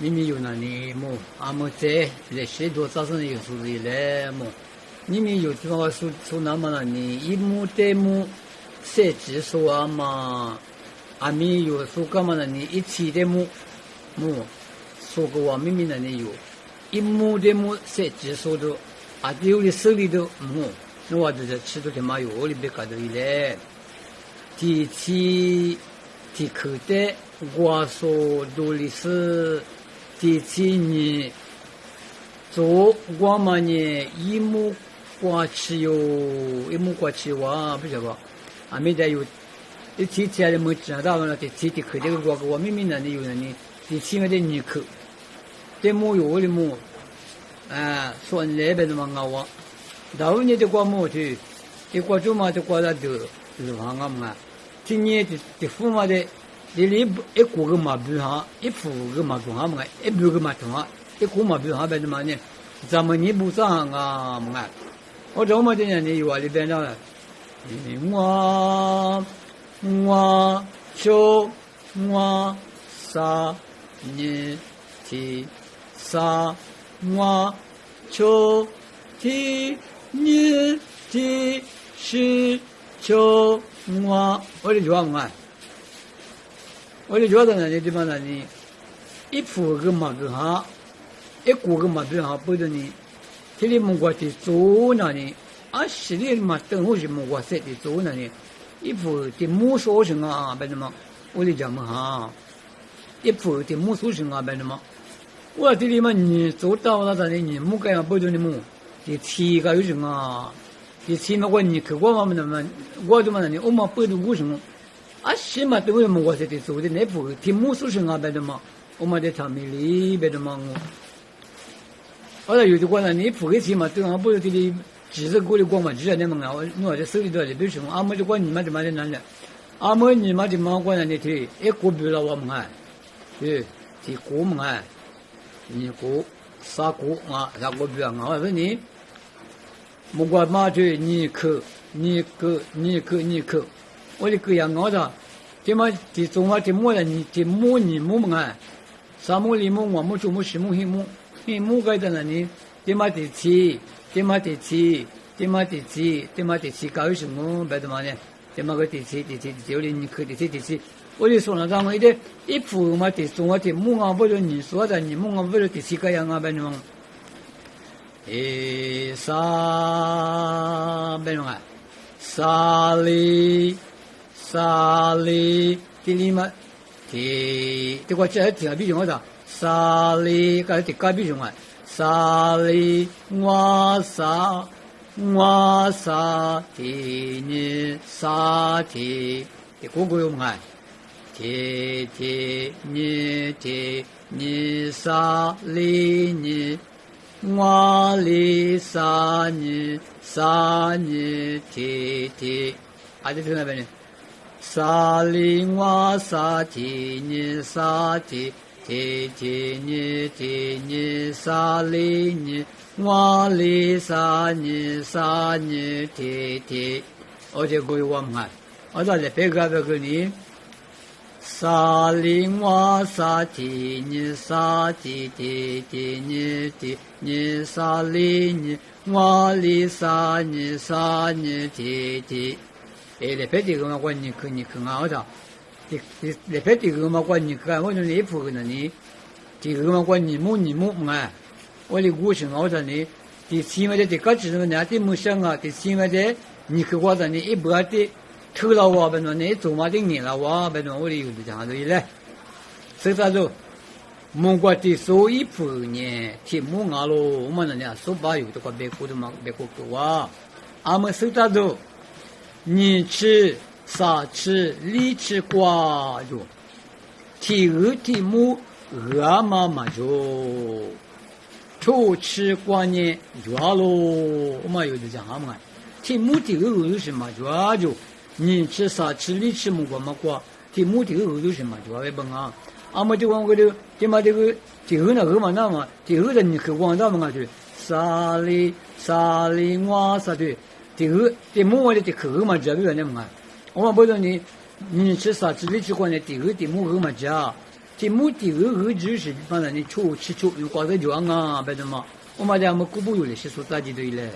明明有那里么，阿么在来许多早上有数字来么，明明有地方数那么那里一亩对亩，设计说啊嘛，阿咪有数干嘛那里一起的亩，说个话明明那里有，一亩的亩设计说的，阿有的手里头亩，那我这吃都他妈有我里边搞到一来，第七。第口袋，我说多的是第七年，做我们呢一亩瓜吃哟，一亩瓜吃哇，不晓得吧？还没得有，一提起来的没知道了，第七的口袋个瓜，我明明那里有那里，第七个的二口，这亩有的亩，说那边的嘛我，到年的瓜亩去，一瓜做嘛就瓜在头，是行啊嘛。今年的父母的，你一股个马币哈，一副个马币哈嘛，一半个马币哈，一股马币哈变什么呢？咱们你不上啊嘛？我怎么的呢？你话里边了，我小我三年七三我小七年七十九。我的句话嘛，我的句话在哪里地方呢？你一副个马个哈，一股个马个哈，不得你，这里蒙古的做那里，十里嘛，等候是蒙古设的做那里，一副的木说什么啊？别的嘛，我的讲嘛哈，一副的木说什么啊？别的嘛，我这里嘛，你做到那里，你木干不得你木，你七个有什么？第七嘛，你去我们那么，我怎么那里，我们不读古什么，西嘛都是我这里做的那部，听木书生啊，别的嘛，我们在场面里别的嘛，后来有的光呢，你不给钱嘛，对方不是这里几十个的光嘛，几十年嘛，我在手里头的，比如说，阿么就管你妈怎么的难了，阿么你妈怎么管呢？你听，一个比了我们看，对，提个们看，你个啥个啊？啥个比啊？我说你。不管马队你口，我的狗养我的，这么的中华的么了？你的么你么么啊？三亩里亩我亩中亩十亩黑亩该在那里？这么的七搞什么？别的嘛呢？这么个第七，有的你口第七，我就说了，咱们一副嘛的中华的么啊，不是你说的，你么啊，不是第七个样啊，别的嘛。别弄啊，沙里，这里嘛，这个这挺比重的，沙里，这这比重啊，沙里，我沙，你沙提，这个个用啊，你沙里你。我里三年，提，还是听那边呢？沙里我沙提你沙提，你沙里你，我里三年提，我这个我们看，我在这边个你。沙里我沙提你沙提你沙里你我里沙你提，来别的个嘛管你好的，来别的个嘛管你看，我说你不可能你，这个嘛管你木嘛，我的故事好的你，第七嘛的个子什么呢？第木想啊，第七嘛的你去我的你一百的。偷了我们说你做嘛的你了我们说我的有的这样子来，所以说蒙古的所以不呢，听蒙阿罗我们那呢说把有的个别国的嘛别国个哇，俺们所以说你吃啥吃里吃瓜就，提鹅提木鹅妈妈就，偷吃瓜呢就阿罗我们有的这样嘛，提木的鹅有什么就。你吃啥吃里吃木瓜嘛瓜，这木这个鹅都是嘛，就外边啊，俺们这个我这这嘛这个这鹅那鹅嘛那嘛，这鹅的你去广大嘛去，沙里哇啥的，这鹅这木我的这壳嘛这个那嘛，我们不说你吃啥吃里吃瓜呢，这鹅的木鹅嘛加，题目的就是反正你出去出，挂在就啊，别的嘛，我们家么古不有的些说大几对嘞。